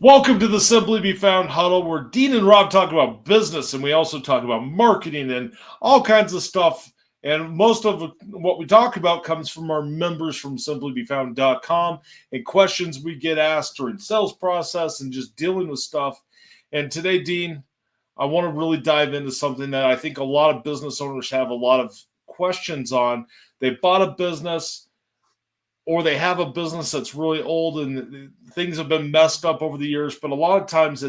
Welcome to the Simply Be Found Huddle, where Dean and Rob talk about business, and we also talk about marketing and all kinds of stuff. And most of what we talk about comes from our members from simplybefound.com and questions we get asked during sales process and just dealing with stuff. And today, Dean, I want to really dive into something that I think a lot of business owners have a lot of questions on. They bought a business, or they have a business that's really old and things have been messed up over the years. But a lot of times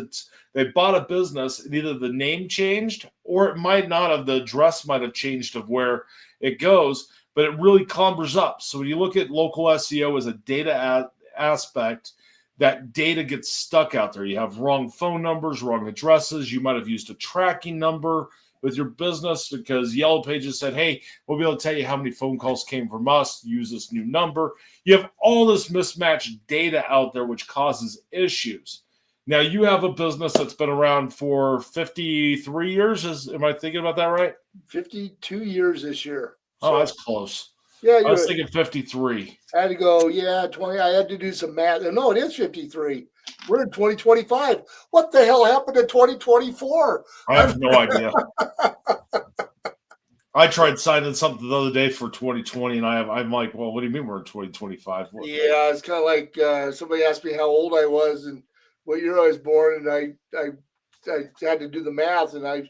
they bought a business and either the name changed or it might not have, the address might have changed of where it goes, but it really clumbers up. So when you look at local SEO as a data aspect, that data gets stuck out there. You have wrong phone numbers, wrong addresses. You might have used a tracking number with your business because Yellow Pages said, hey, we'll be able to tell you how many phone calls came from us. Use this new number. You have all this mismatched data out there, which causes issues. Now, you have a business that's been around for 53 years. Am I thinking about that right? 52 years this year. Oh, that's close. Yeah, I was thinking 53. I had to go, 20. I had to do some math. No, it is 53. We're in 2025. What the hell happened in 2024? I have no idea. I tried signing something the other day for 2020, and I'm like, well, what do you mean we're in 2025? Yeah, it's kind of like somebody asked me how old I was and what year I was born, and I had to do the math, and I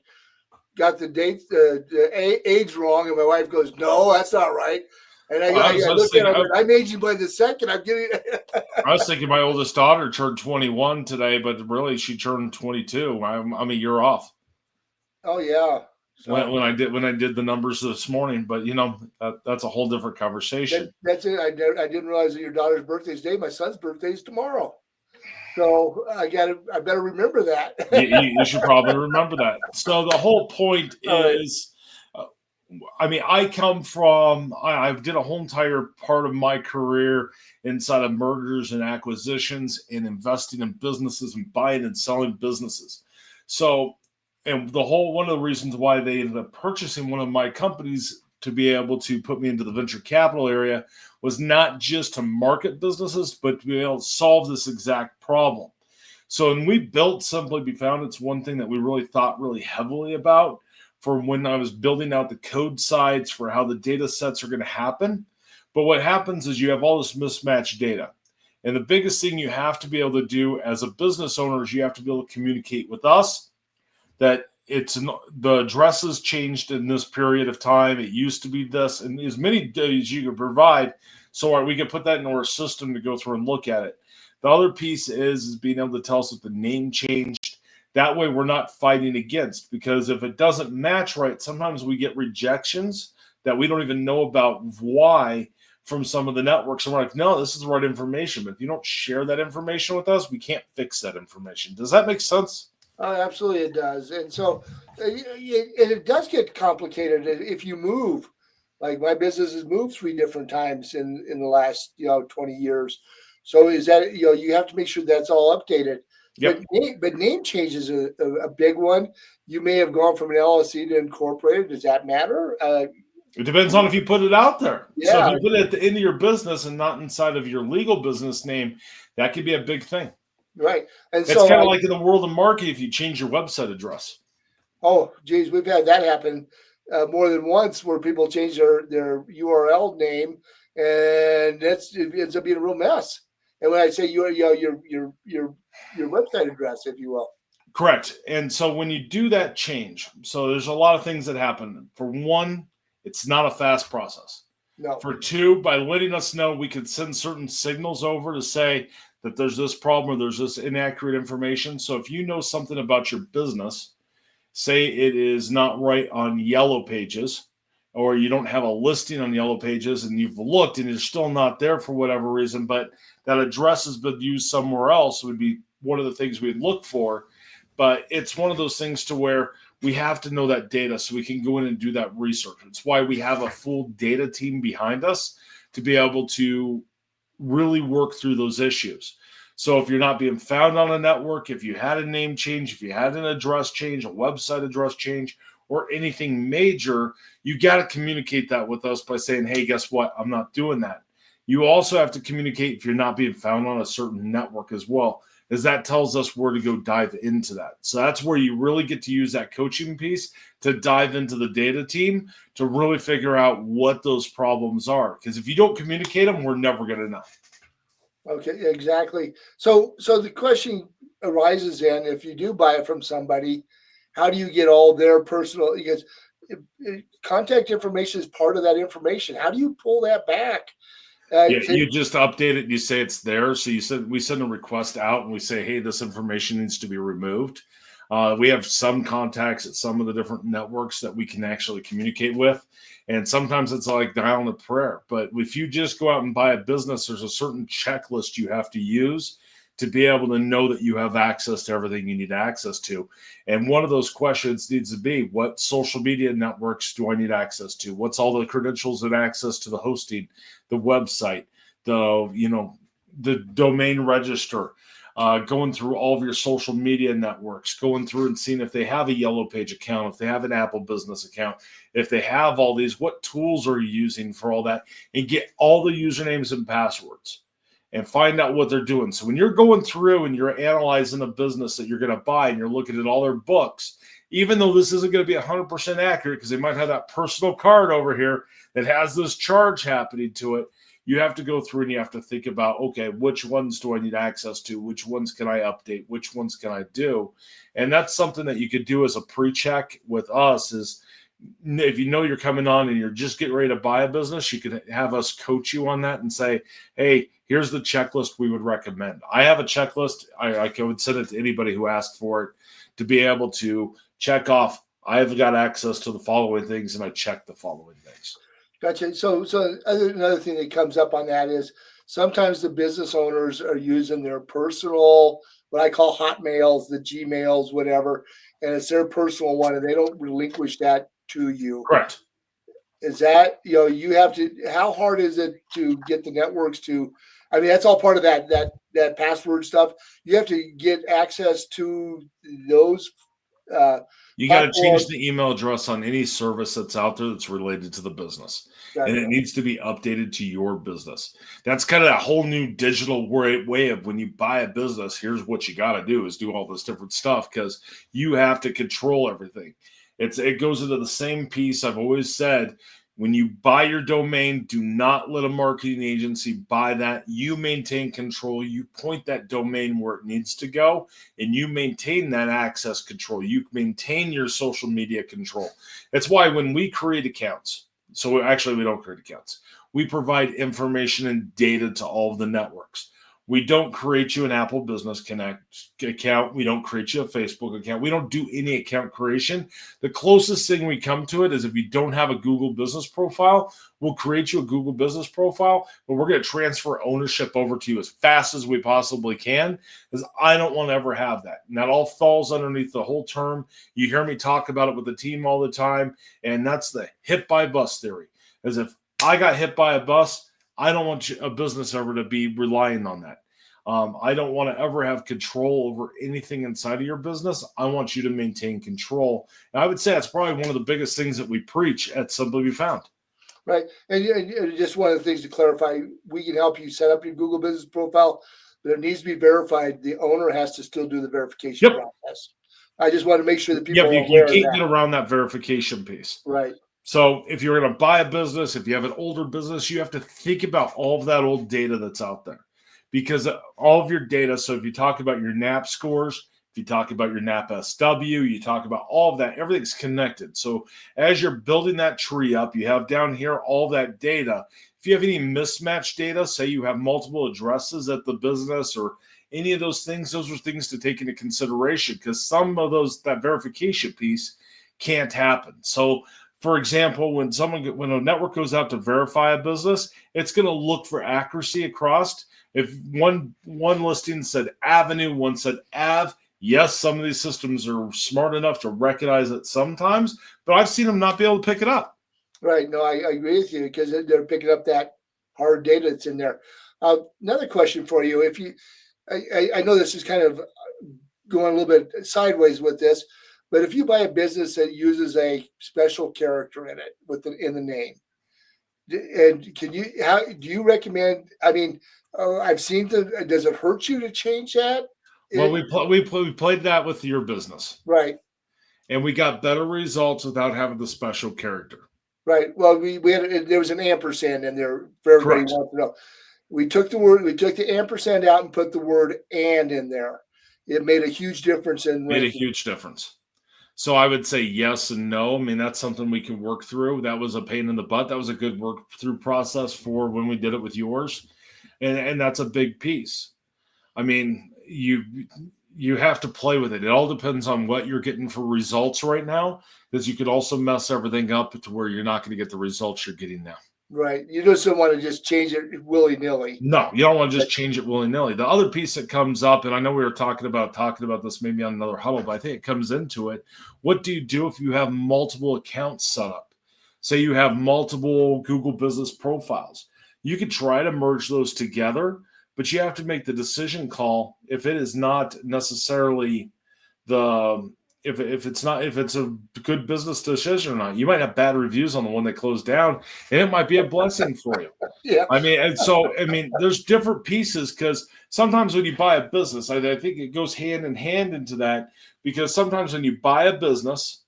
got the date, the age wrong, and my wife goes, "No, that's not right." And I looked at her, I'm aging by the second. I'm getting. I was thinking my oldest daughter turned 21 today, but really she turned 22. I'm a year off. Oh yeah. So, when I did the numbers this morning, but that's a whole different conversation. That's it. I didn't realize that your daughter's birthday is today. My son's birthday is tomorrow. So I better remember that. You should probably remember that. So the whole point is, I did a whole entire part of my career inside of mergers and acquisitions and investing in businesses and buying and selling businesses. So, and one of the reasons why they ended up purchasing one of my companies to be able to put me into the venture capital area was not just to market businesses, but to be able to solve this exact problem. So when we built Simply Be Found, it's one thing that we really thought really heavily about from when I was building out the code sides for how the data sets are going to happen. But what happens is you have all this mismatched data. And the biggest thing you have to be able to do as a business owner is you have to be able to communicate with us that the addresses changed in this period of time. It used to be this, and as many days you can provide, so we can put that into our system to go through and look at it. The other piece is being able to tell us if the name changed. That way we're not fighting against, because if it doesn't match right, sometimes we get rejections that we don't even know about why from some of the networks. And we're like, no, this is the right information. But if you don't share that information with us, we can't fix that information. Does that make sense? Absolutely, it does. And so it does get complicated if you move. Like my business has moved 3 different times in the last 20 years. So is that you have to make sure that's all updated. Yep. But name change is a big one. You may have gone from an LLC to incorporated. Does that matter? It depends on if you put it out there. Yeah. So if you put it at the end of your business and not inside of your legal business name, that could be a big thing. Right. And it's kind of like in the world of marketing, if you change your website address. Oh, geez, we've had that happen more than once where people change their URL name, and it ends up being a real mess. And when I say your website address, if you will. Correct. And so when you do that change, so there's a lot of things that happen. For one, it's not a fast process. No. For two, by letting us know, we can send certain signals over to say that there's this problem or there's this inaccurate information. So if you know something about your business, say it is not right on Yellow Pages, or you don't have a listing on Yellow Pages and you've looked and it's still not there for whatever reason, but that address has been used somewhere else, would be one of the things we'd look for. But it's one of those things to where we have to know that data so we can go in and do that research. It's why we have a full data team behind us to be able to really work through those issues. So if you're not being found on a network, if you had a name change, if you had an address change, a website address change, or anything major, you got to communicate that with us by saying, hey, guess what? I'm not doing that. You also have to communicate if you're not being found on a certain network as well. is that tells us where to go dive into that. So that's where you really get to use that coaching piece to dive into the data team to really figure out what those problems are. Because if you don't communicate them, we're never going to know. Okay, exactly. So the question arises then, if you do buy it from somebody, how do you get all their personal, because contact information is part of that information. How do you pull that back? Yeah, you just update it and you say it's there. So we send a request out and we say, hey, this information needs to be removed. We have some contacts at some of the different networks that we can actually communicate with. And sometimes it's like dialing a prayer. But if you just go out and buy a business, there's a certain checklist you have to use to be able to know that you have access to everything you need access to. And one of those questions needs to be, what social media networks do I need access to? What's all the credentials and access to the hosting, the website, the domain register, going through all of your social media networks, going through and seeing if they have a Yellow Page account, if they have an Apple business account, if they have all these, what tools are you using for all that, and get all the usernames and passwords and find out what they're doing. So when you're going through and you're analyzing a business that you're going to buy and you're looking at all their books, even though this isn't going to be 100% accurate because they might have that personal card over here that has this charge happening to it, you have to go through and you have to think about, okay, which ones do I need access to? Which ones can I update? Which ones can I do? And that's something that you could do as a pre-check with us is, if you know you're coming on and you're just getting ready to buy a business, you could have us coach you on that and say, hey, here's the checklist we would recommend. I have a checklist. I would send it to anybody who asked for it to be able to check off, I've got access to the following things, and I check the following things. Gotcha. So another thing that comes up on that is sometimes the business owners are using their personal, what I call hotmails, the Gmails, whatever, and it's their personal one, and they don't relinquish that to you. Correct. Is that, you have to, how hard is it to get the networks to, I mean, that's all part of that password stuff. You have to get access to those you got to change the email address on any service that's out there that's related to the business. And it needs to be updated to your business. That's kind of that whole new digital way of when you buy a business, here's what you got to do is do all this different stuff because you have to control everything. It goes into the same piece I've always said. When you buy your domain, do not let a marketing agency buy that. You maintain control. You point that domain where it needs to go, and you maintain that access control. You maintain your social media control. That's why when we create accounts, so actually we don't create accounts, we provide information and data to all of the networks. We don't create you an Apple Business Connect account. We don't create you a Facebook account. We don't do any account creation. The closest thing we come to it is if you don't have a Google business profile, we'll create you a Google business profile, but we're going to transfer ownership over to you as fast as we possibly can because I don't want to ever have that. And that all falls underneath the whole term. You hear me talk about it with the team all the time, and that's the hit by bus theory. As if I got hit by a bus, I don't want a business ever to be relying on that. I don't want to ever have control over anything inside of your business. I want you to maintain control. And I would say that's probably one of the biggest things that we preach at Simply Be Found. Right. And just one of the things to clarify, we can help you set up your Google business profile, but it needs to be verified. The owner has to still do the verification process. I just want to make sure that people are aware you of can't that. get around that verification piece. Right. So if you're going to buy a business, if you have an older business, you have to think about all of that old data that's out there because all of your data. So if you talk about your NAP scores, if you talk about your NAP SW, you talk about all of that, everything's connected. So as you're building that tree up, you have down here all that data. If you have any mismatched data, say you have multiple addresses at the business or any of those are things to take into consideration because some of that verification piece can't happen. So for example, when a network goes out to verify a business, it's going to look for accuracy across. If one listing said Avenue, one said Ave, yes, some of these systems are smart enough to recognize it sometimes, but I've seen them not be able to pick it up. Right. No, I agree with you because they're picking up that hard data that's in there. Another question for you: I know this is kind of going a little bit sideways with this, but if you buy a business that uses a special character in it in the name, and do you recommend? I mean, I've seen does it hurt you to change that? Well, we played that with your business, right. and we got better results without having the special character. Right. Well, we had there was an ampersand in there for everybody who Correct. wants to know. We took the ampersand out and put the word and in there. It made a huge difference in Made a ranking. huge difference. So I would say yes and no. I mean, that's something we can work through. That was a pain in the butt. That was a good work through process for when we did it with yours. And that's a big piece. I mean, you have to play with it. It all depends on what you're getting for results right now, because you could also mess everything up to where you're not going to get the results you're getting now. Right. You just don't want to just change it willy nilly. No, you don't want to just change it willy-nilly. The other piece that comes up, and I know we were talking about this maybe on another huddle, but I think it comes into it. What do you do if you have multiple accounts set up? Say you have multiple Google business profiles. You could try to merge those together, but you have to make the decision call if it is not necessarily the if it's a good business decision or not. You might have bad reviews on the one that closed down, and it might be a blessing for you. Yeah. I mean, and so I mean, there's different pieces, because sometimes when you buy a business, I think it goes hand in hand into that, because sometimes when you buy a business,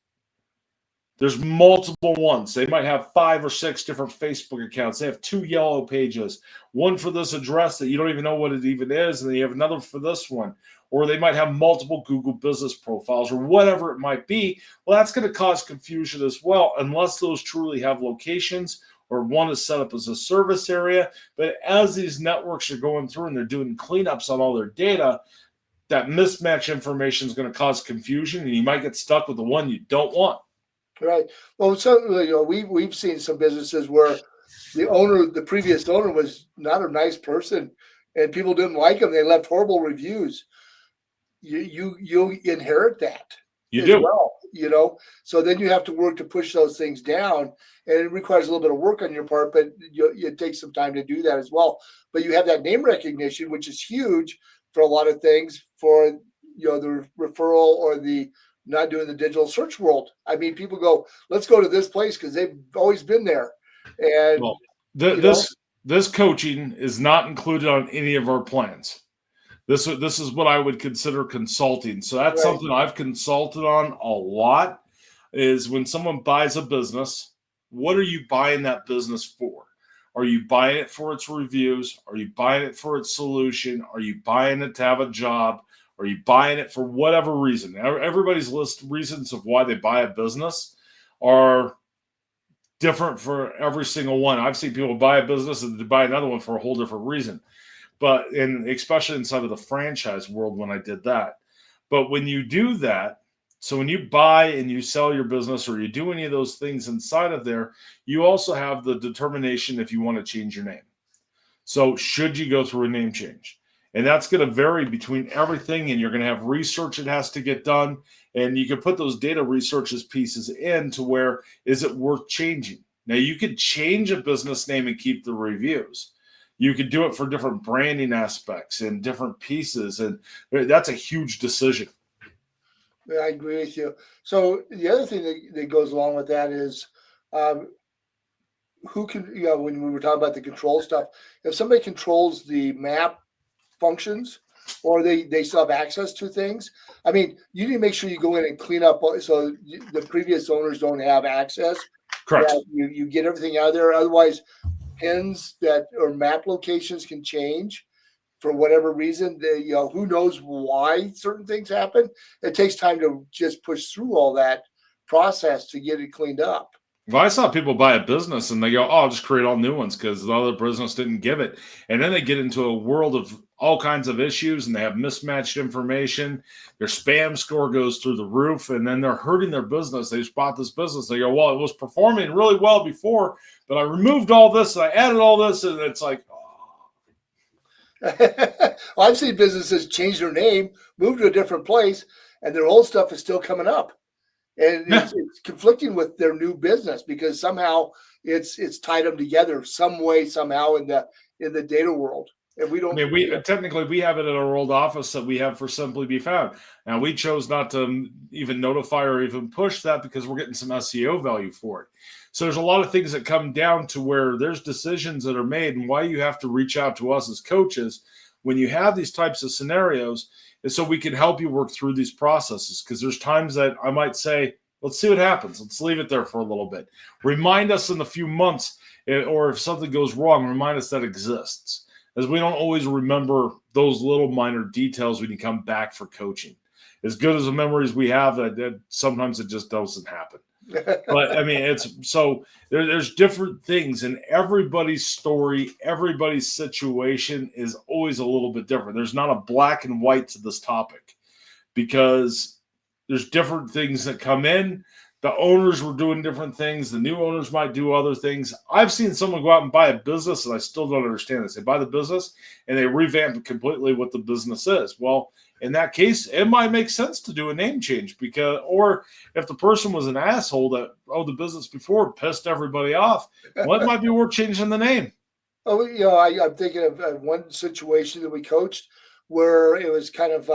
there's multiple ones. They might have 5 or 6 different Facebook accounts. They have 2 yellow pages, one for this address that you don't even know what it even is, and then you have another for this one. Or they might have multiple Google business profiles or whatever it might be. Well, that's going to cause confusion as well, unless those truly have locations or one is set up as a service area. But as these networks are going through and they're doing cleanups on all their data, that mismatch information is going to cause confusion, and you might get stuck with the one you don't want. Right. Well, so we've seen some businesses where the previous owner, was not a nice person, and people didn't like him. They left horrible reviews. You inherit that You as do. well. So then you have to work to push those things down, and it requires a little bit of work on your part, but it takes some time to do that as well. But you have that name recognition, which is huge for a lot of things, for the referral or the not doing the digital search world. I mean, people go, let's go to this place because they've always been there. And Well, this coaching is not included on any of our plans. This is what I would consider consulting. So that's right, something I've consulted on a lot, is when someone buys a business, what are you buying that business for? Are you buying it for its reviews? Are you buying it for its solution? Are you buying it to have a job? Are you buying it for whatever reason? Everybody's list reasons of why they buy a business are different for every single one. I've seen people buy a business and they buy another one for a whole different reason. But especially inside of the franchise world when I did that. But when you do that, so when you buy and you sell your business or you do any of those things inside of there, you also have the determination if you want to change your name. So should you go through a name change? And that's going to vary between everything, and you're going to have research that has to get done. And you can put those data researches pieces in to where, is it worth changing? Now, you could change a business name and keep the reviews. You could do it for different branding aspects and different pieces. And that's a huge decision. I agree with you. So the other thing that goes along with that is, um, who can, when we were talking about the control stuff, if somebody controls the map functions, or they still have access to things. I mean, you need to make sure you go in and clean up so the previous owners don't have access. Correct. That you get everything out of there. Otherwise, pins that or map locations can change for whatever reason. Who knows why certain things happen. It takes time to just push through all that process to get it cleaned up. Well, I saw people buy a business and they go, "Oh, I'll just create all new ones because the other business didn't give it." And then they get into a world of all kinds of issues, and they have mismatched information. Their spam score goes through the roof, and then they're hurting their business. They just bought this business. They go, "Well, it was performing really well before, but I removed all this and I added all this," and it's like, Well, I've seen businesses change their name, move to a different place, and their old stuff is still coming up. And yeah. it's conflicting with their new business because somehow it's tied them together some way, somehow in the data world. And we I don't. mean, we technically we have it at our old office that we have for Simply Be Found. Now we chose not to even notify or even push that because we're getting some SEO value for it. So there's a lot of things that come down to where there's decisions that are made, and why you have to reach out to us as coaches when you have these types of scenarios And so we can help you work through these processes, because there's times that I might say, let's see what happens. Let's leave it there for a little bit. Remind us in a few months, or if something goes wrong, remind us that exists, as we don't always remember those little minor details when you come back for coaching. As good as the memories we have, that sometimes it just doesn't happen. But I mean, it's so there's different things, and everybody's story, everybody's situation is always a little bit different. There's not a black and white to this topic, because there's different things that come in. The owners were doing different things. The new owners might do other things. I've seen someone go out and buy a business, and I still don't understand this. They buy the business and they revamp completely what the business is. Well, in that case, it might make sense to do a name change, because, or if the person was an asshole that owned the business before, pissed everybody off, well, it might be worth changing the name. Oh, I'm thinking of one situation that we coached where it was kind of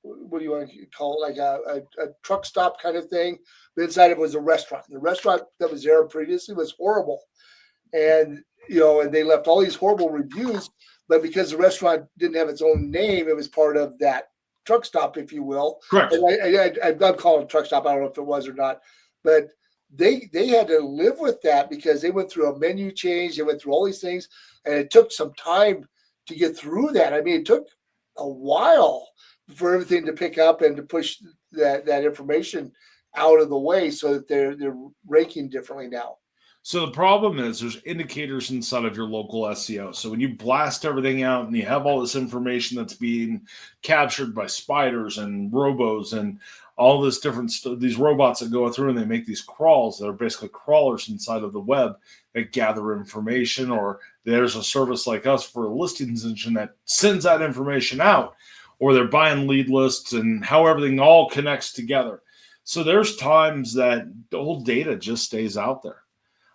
what do you want to call it, like a truck stop kind of thing. But inside it was a restaurant. The restaurant that was there previously was horrible, and and they left all these horrible reviews. But because the restaurant didn't have its own name, it was part of that truck stop, if you will. Correct. And I'm calling it a truck stop. I don't know if it was or not, but they had to live with that because they went through a menu change. They went through all these things, and it took some time to get through that. I mean, it took a while for everything to pick up and to push that information out of the way so that they're ranking differently now. So the problem is there's indicators inside of your local SEO. So when you blast everything out and you have all this information that's being captured by spiders and robos and all this different these robots that go through and they make these crawls that are basically crawlers inside of the web that gather information, or there's a service like us for a listings engine that sends that information out, or they're buying lead lists, and how everything all connects together. So there's times that the whole data just stays out there.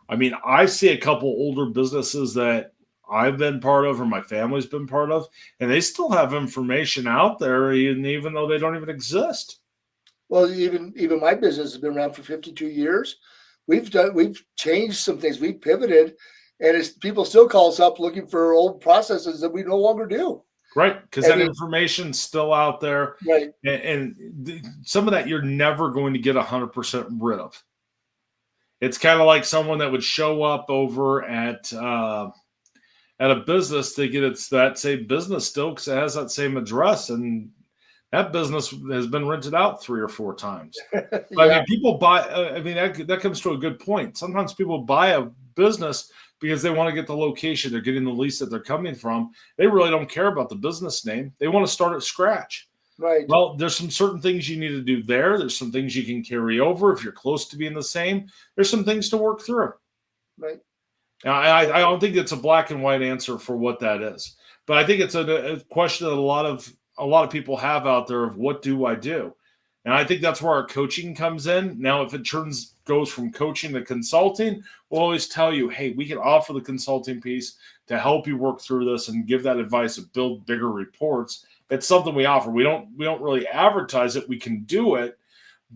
I mean, I see a couple older businesses that I've been part of or my family's been part of, and they still have information out there, even though they don't even exist. Well, even my business has been around for 52 years. We've changed some things. We've pivoted, and people still call us up looking for old processes that we no longer do. Right, because that information's still out there. Right. And some of that you're never going to get 100% rid of. It's kind of like someone that would show up over at a business thinking it's that same business still because it has that same address, and that business has been rented out 3 or 4 times. Yeah. I mean, people buy. I mean, that comes to a good point. Sometimes people buy a business because they want to get the location. They're getting the lease that they're coming from. They really don't care about the business name. They want to start at scratch. Right. Well, there's some certain things you need to do there. There's some things you can carry over if you're close to being the same. There's some things to work through. Right. Now, I don't think it's a black and white answer for what that is, but I think it's a question that a lot of people have out there of what do I do? And I think that's where our coaching comes in. Now, if it goes from coaching to consulting, we'll always tell you, hey, we can offer the consulting piece to help you work through this and give that advice to build bigger reports. It's something we offer. We don't really advertise it. We can do it,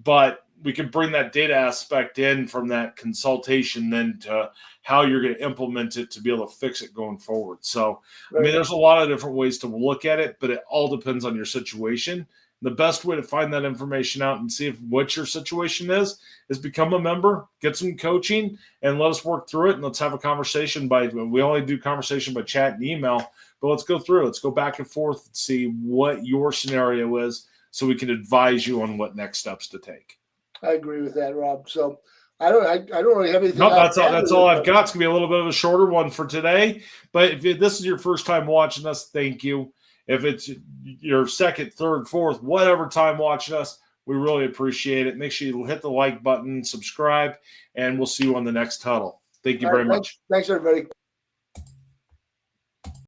but we can bring that data aspect in from that consultation then to how you're going to implement it to be able to fix it going forward. So, right. I mean, there's a lot of different ways to look at it, but it all depends on your situation. The best way to find that information out and see what your situation is become a member, get some coaching, and let us work through it. And let's have a conversation we only do conversation by chat and email, but let's go through it. Let's go back and forth and see what your scenario is so we can advise you on what next steps to take. I agree with that, Rob. So I don't really have anything. No, that's all I've got. It's gonna be a little bit of a shorter one for today. But if this is your first time watching us, thank you. If it's your second, third, fourth, whatever time watching us, we really appreciate it. Make sure you hit the like button, subscribe, and we'll see you on the next huddle. Thank you very much. Thanks, everybody.